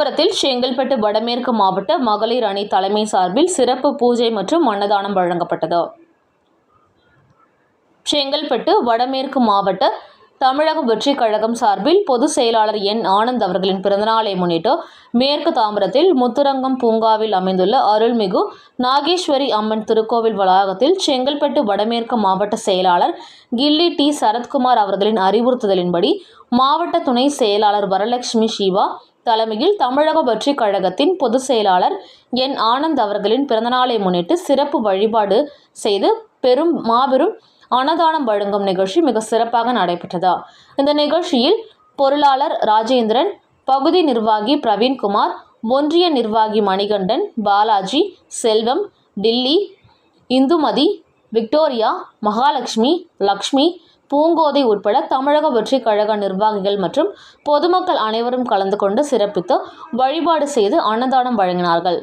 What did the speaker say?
தாம்பரத்தில் செங்கல்பட்டு வடமேற்கு மாவட்ட மகளிர் அணி தலைமை சார்பில் சிறப்பு பூஜை மற்றும் அன்னதானம் வழங்கப்பட்டது. செங்கல்பட்டு வடமேற்கு மாவட்ட தமிழக வெற்றி கழகம் சார்பில் பொதுச் செயலாளர் என். ஆனந்த் அவர்களின் பிறந்தநாளை முன்னிட்டு மேற்கு தாம்பரத்தில் முத்துரங்கம் பூங்காவில் அமைந்துள்ள அருள்மிகு நாகேஸ்வரி அம்மன் திருக்கோவில் வளாகத்தில் செங்கல்பட்டு வடமேற்கு மாவட்ட செயலாளர் கில்லி டி. சரத்குமார் அவர்களின் அறிவுறுத்தலின்படி மாவட்ட துணை செயலாளர் வரலட்சுமி சிவா தலைமையில் தமிழக வெற்றி கழகத்தின் பொதுச் செயலாளர் என். ஆனந்த் அவர்களின் பிறந்தநாளை முன்னிட்டு சிறப்பு வழிபாடு செய்து மாபெரும் அன்னதானம் வழங்கும் நிகழ்ச்சி மிக சிறப்பாக நடைபெற்றது. இந்த நிகழ்ச்சியில் பொருளாளர் ராஜேந்திரன், பகுதி நிர்வாகி பிரவீன்குமார், ஒன்றிய நிர்வாகி மணிகண்டன், பாலாஜி, செல்வம், டில்லி, இந்துமதி, விக்டோரியா, மகாலட்சுமி, லக்ஷ்மி, பூங்கோதை உட்பட தமிழக வெற்றி கழக நிர்வாகிகள் மற்றும் பொதுமக்கள் அனைவரும் கலந்து கொண்டு சிறப்பித்து வழிபாடு செய்து அன்னதானம் வழங்கினார்கள்.